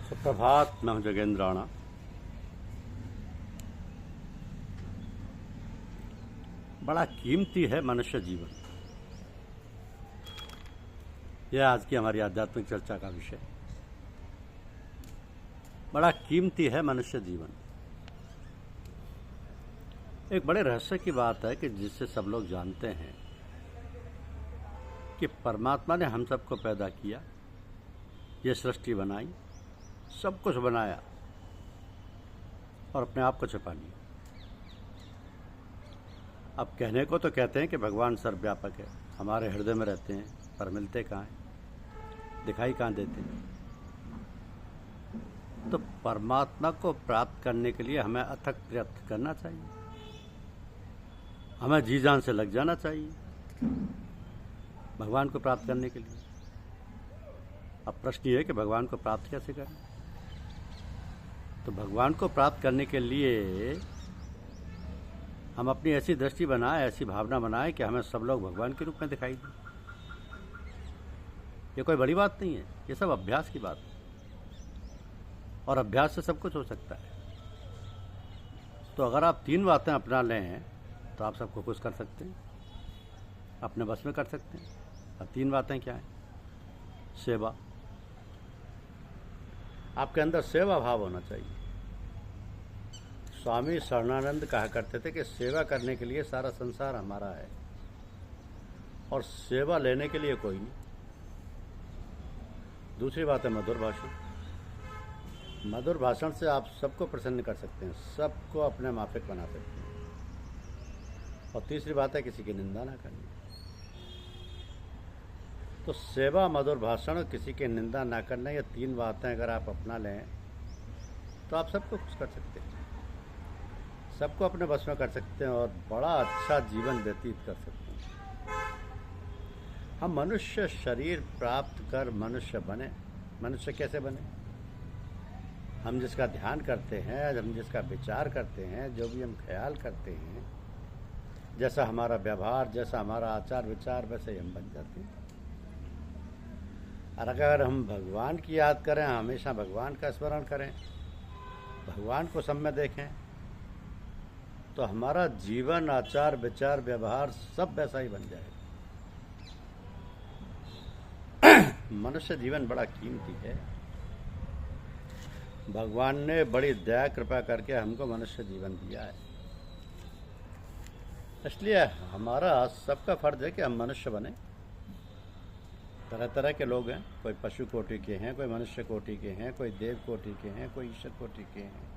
सुप्रभात। मैं हूं जगेंद्र राणा। बड़ा कीमती है मनुष्य जीवन। यह आज की हमारी आध्यात्मिक चर्चा का विषय। बड़ा कीमती है मनुष्य जीवन। एक बड़े रहस्य की बात है कि जिससे सब लोग जानते हैं कि परमात्मा ने हम सबको पैदा किया, ये सृष्टि बनाई, सब कुछ बनाया और अपने आप को छिपा लिया। अब कहने को तो कहते हैं कि भगवान सर्वव्यापक है, हमारे हृदय में रहते हैं, पर मिलते कहाँ हैं, दिखाई कहाँ देते हैं। तो परमात्मा को प्राप्त करने के लिए हमें अथक प्रयत्न करना चाहिए, हमें जी जान से लग जाना चाहिए भगवान को प्राप्त करने के लिए। अब प्रश्न ये है कि भगवान को प्राप्त कैसे करें। तो भगवान को प्राप्त करने के लिए हम अपनी ऐसी दृष्टि बनाएं, ऐसी भावना बनाएं कि हमें सब लोग भगवान के रूप में दिखाई दें। ये कोई बड़ी बात नहीं है, ये सब अभ्यास की बात है और अभ्यास से सब कुछ हो सकता है। तो अगर आप 3 बातें अपना लें तो आप सबको खुश कर सकते हैं, अपने बस में कर सकते हैं। और 3 बातें क्या हैं? सेवा। आपके अंदर सेवा भाव होना चाहिए। स्वामी शरणानंद कहा करते थे कि सेवा करने के लिए सारा संसार हमारा है और सेवा लेने के लिए कोई नहीं। दूसरी बात है मधुर भाषण। मधुर भाषण से आप सबको प्रसन्न कर सकते हैं, सबको अपने माफिक बना सकते हैं। और तीसरी बात है किसी की निंदा ना करनी। तो सेवा, मधुर भाषण, किसी की निंदा ना करना, ये 3 बातें अगर आप अपना लें तो आप सबको खुश कर सकते हैं, सबको अपने बस में कर सकते हैं और बड़ा अच्छा जीवन व्यतीत कर सकते हैं। हम मनुष्य शरीर प्राप्त कर मनुष्य बने। मनुष्य कैसे बने? हम जिसका ध्यान करते हैं, हम जिसका विचार करते हैं, जो भी हम ख्याल करते हैं, जैसा हमारा व्यवहार, जैसा हमारा आचार विचार, वैसे ही हम बन जाते हैं। और अगर हम भगवान की याद करें, हमेशा भगवान का स्मरण करें, भगवान को सब में देखें, तो हमारा जीवन, आचार विचार, व्यवहार सब वैसा ही बन जाएगा। मनुष्य जीवन बड़ा कीमती है। भगवान ने बड़ी दया कृपा करके हमको मनुष्य जीवन दिया है। इसलिए हमारा सबका फर्ज है कि हम मनुष्य बने। तरह तरह के लोग हैं, कोई पशु कोटि के हैं, कोई मनुष्य कोटि के हैं, कोई देव कोटि के हैं, कोई ईश्वर कोटि के हैं।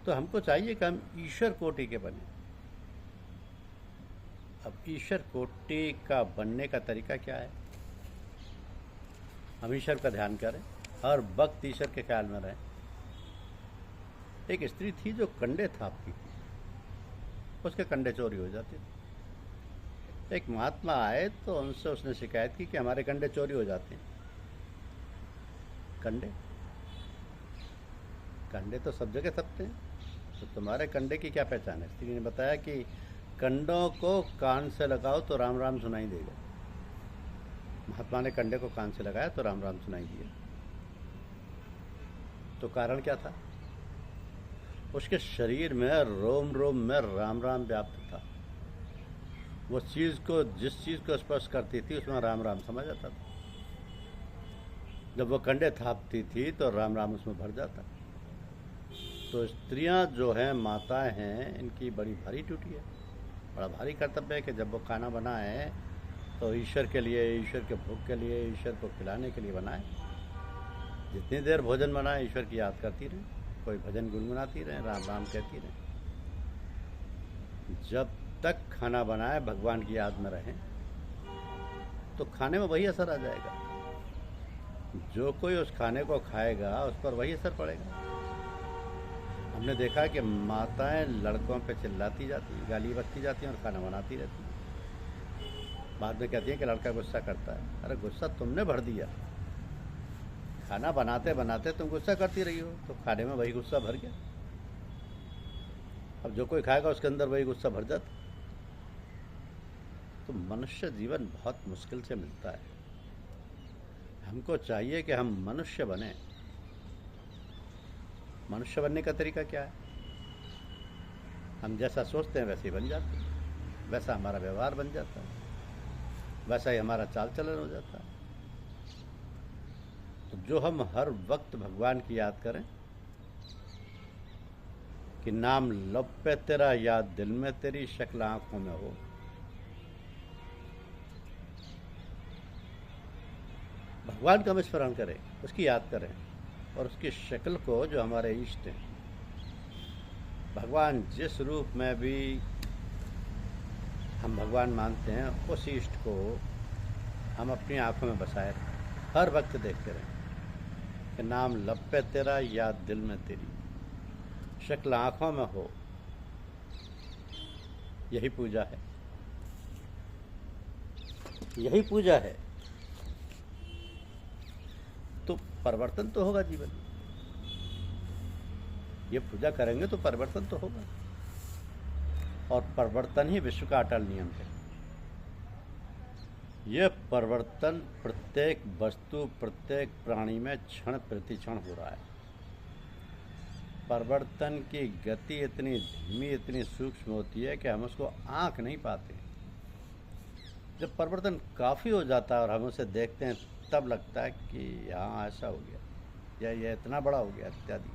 तो हमको चाहिए कि हम ईश्वर कोटि के बने। अब ईश्वर कोटि का बनने का तरीका क्या है? हम ईश्वर का ध्यान करें, हर वक्त ईश्वर के ख्याल में रहें। एक स्त्री थी जो कंडे थापती थी, उसके कंडे चोरी हो जाते थे। एक महात्मा आए तो उनसे उसने शिकायत की कि हमारे कंडे चोरी हो जाते हैं। कंडे कंडे तो सब जगह थपते हैं, तो तुम्हारे कंडे की क्या पहचान है? स्त्री ने बताया कि कंडों को कान से लगाओ तो राम राम सुनाई देगा। महात्मा ने कंडे को कान से लगाया तो राम राम सुनाई दिया। तो कारण क्या था? उसके शरीर में रोम रोम में राम राम व्याप्त था। वो चीज़ को, जिस चीज़ को स्पर्श करती थी उसमें राम राम समझ आता था। जब वो कंडे थापती थी तो राम राम उसमें भर जाता। तो स्त्रियां जो हैं, माताएं हैं, इनकी बड़ी भारी ड्यूटी है, बड़ा भारी कर्तव्य है कि जब वो खाना बनाए तो ईश्वर के लिए, ईश्वर के भोग के लिए, ईश्वर को खिलाने के लिए बनाए। जितनी देर भोजन बनाए ईश्वर की याद करती रहे, कोई भजन गुनगुनाती रहे, राम राम कहती रहे। जब तक खाना बनाए भगवान की याद में रहें तो खाने में वही असर आ जाएगा। जो कोई उस खाने को खाएगा उस पर वही असर पड़ेगा। हमने देखा कि माताएं लड़कों पे चिल्लाती जाती, गाली बकती जाती हैं और खाना बनाती रहती हैं। बाद में कहती हैं कि लड़का गुस्सा करता है। अरे गुस्सा तुमने भर दिया, खाना बनाते बनाते तुम गुस्सा करती रही हो, तो खाने में वही गुस्सा भर गया। अब जो कोई खाएगा उसके अंदर वही गुस्सा भर जाता। तो मनुष्य जीवन बहुत मुश्किल से मिलता है। हमको चाहिए कि हम मनुष्य बने। मनुष्य बनने का तरीका क्या है? हम जैसा सोचते हैं वैसे ही बन जाते हैं, वैसा हमारा व्यवहार बन जाता है, वैसा ही हमारा चाल चलन हो जाता है। तो जो हम हर वक्त भगवान की याद करें कि नाम लब पे तेरा, याद दिल में तेरी, शक्ल आंखों में हो। भगवान का हम स्मरण करें, उसकी याद करें और उसकी शक्ल को, जो हमारे इष्ट हैं, भगवान जिस रूप में भी हम भगवान मानते हैं, उस इष्ट को हम अपनी आंखों में बसाए रखें, हर वक्त देखते रहें कि नाम लब पे तेरा, याद दिल में तेरी, शक्ल आंखों में हो। यही पूजा है, यही पूजा है। तो परिवर्तन तो होगा जीवन में। ये पूजा करेंगे तो परिवर्तन तो होगा, और परिवर्तन ही विश्व का अटल नियम है। यह परिवर्तन प्रत्येक वस्तु, प्रत्येक प्राणी में क्षण प्रति क्षण हो रहा है। परिवर्तन की गति इतनी धीमी, इतनी सूक्ष्म होती है कि हम उसको आंक नहीं पाते। जब परिवर्तन काफ़ी हो जाता है और हम उसे देखते हैं, तब लगता है कि हाँ ऐसा हो गया, या यह इतना बड़ा हो गया इत्यादि।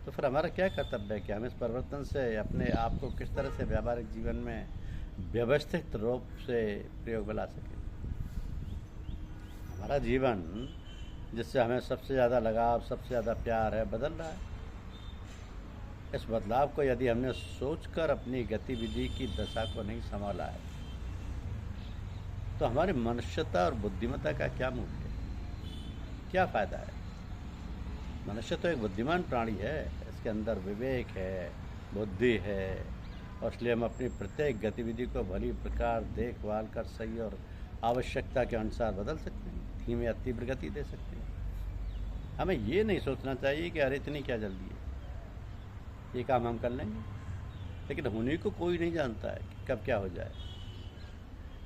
तो फिर हमारा क्या कर्तव्य है कि हम इस परिवर्तन से अपने आप को किस तरह से व्यावहारिक जीवन में व्यवस्थित रूप से प्रयोग में ला सकें। हमारा जीवन, जिससे हमें सबसे ज़्यादा लगाव, सबसे ज़्यादा प्यार है, बदल रहा है। इस बदलाव को यदि हमने सोचकर अपनी गतिविधि की दशा को नहीं संभाला है, तो हमारी मनुष्यता और बुद्धिमत्ता का क्या मूल्य है, क्या फ़ायदा है? मनुष्य तो एक बुद्धिमान प्राणी है, इसके अंदर विवेक है, बुद्धि है, और इसलिए हम अपनी प्रत्येक गतिविधि को भली प्रकार देखभाल कर सही और आवश्यकता के अनुसार बदल सकते हैं, धीमी या तीव्र गति दे सकते हैं। हमें ये नहीं सोचना चाहिए कि अरे इतनी क्या जल्दी है, ये काम हम कर लेंगे। लेकिन होने को कोई नहीं जानता है कि कब क्या हो जाए।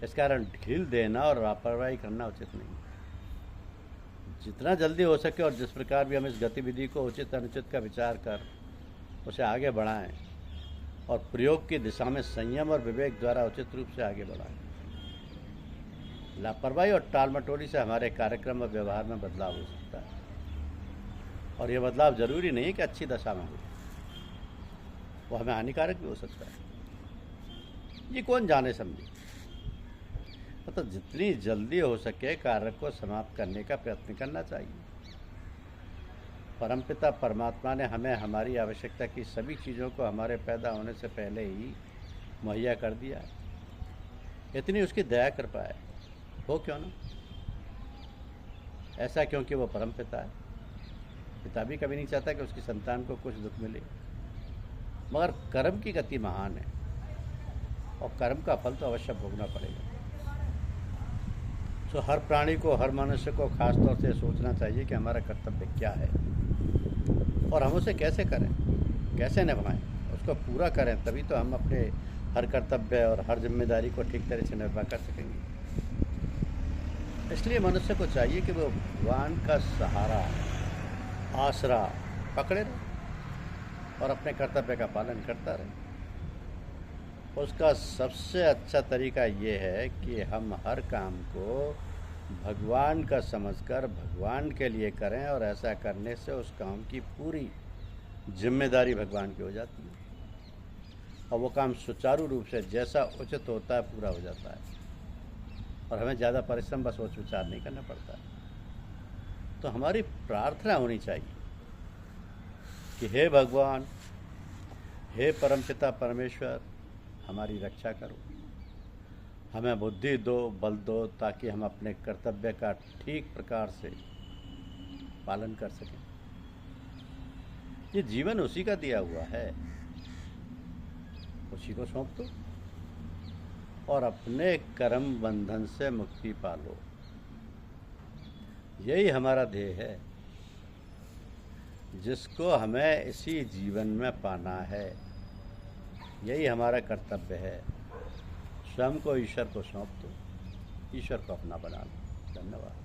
इस कारण ढील देना और लापरवाही करना उचित नहीं। जितना जल्दी हो सके और जिस प्रकार भी हम इस गतिविधि को उचित अनुचित का विचार कर उसे आगे बढ़ाएं, और प्रयोग की दिशा में संयम और विवेक द्वारा उचित रूप से आगे बढ़ाएं। लापरवाही और टालमटोली से हमारे कार्यक्रम और व्यवहार में बदलाव हो सकता है, और यह बदलाव जरूरी नहीं है कि अच्छी दशा में हो, वो हमें हानिकारक भी हो सकता है। ये कौन जाने समझे। मतलब जितनी जल्दी हो सके कार्य को समाप्त करने का प्रयत्न करना चाहिए। परमपिता परमात्मा ने हमें हमारी आवश्यकता की सभी चीज़ों को हमारे पैदा होने से पहले ही मुहैया कर दिया है। इतनी उसकी दया कृपा है। हो क्यों ना? ऐसा क्योंकि वो परमपिता है। पिता भी कभी नहीं चाहता कि उसकी संतान को कुछ दुख मिले, मगर कर्म की गति महान है, और कर्म का फल तो अवश्य भोगना पड़ेगा। तो हर प्राणी को, हर मनुष्य को खास तौर से सोचना चाहिए कि हमारा कर्तव्य क्या है, और हम उसे कैसे करें, कैसे निभाएं, उसको पूरा करें। तभी तो हम अपने हर कर्तव्य और हर जिम्मेदारी को ठीक तरह से निर्वाह कर सकेंगे। इसलिए मनुष्य को चाहिए कि वो भगवान का सहारा, आसरा पकड़े रहे और अपने कर्तव्य का पालन करता रहे। उसका सबसे अच्छा तरीका ये है कि हम हर काम को भगवान का समझकर भगवान के लिए करें, और ऐसा करने से उस काम की पूरी जिम्मेदारी भगवान की हो जाती है, और वो काम सुचारू रूप से जैसा उचित होता है पूरा हो जाता है, और हमें ज़्यादा परिश्रम व सोच विचार नहीं करना पड़ता। तो हमारी प्रार्थना होनी चाहिए कि हे भगवान, हे परमपिता परमेश्वर, हमारी रक्षा करो, हमें बुद्धि दो, बल दो, ताकि हम अपने कर्तव्य का ठीक प्रकार से पालन कर सकें। ये जीवन उसी का दिया हुआ है, उसी को सौंप दो और अपने कर्म बंधन से मुक्ति पालो। यही हमारा ध्येय है, जिसको हमें इसी जीवन में पाना है। यही हमारा कर्तव्य है। स्वयं को ईश्वर को सौंप दो, ईश्वर को अपना बना लो। धन्यवाद।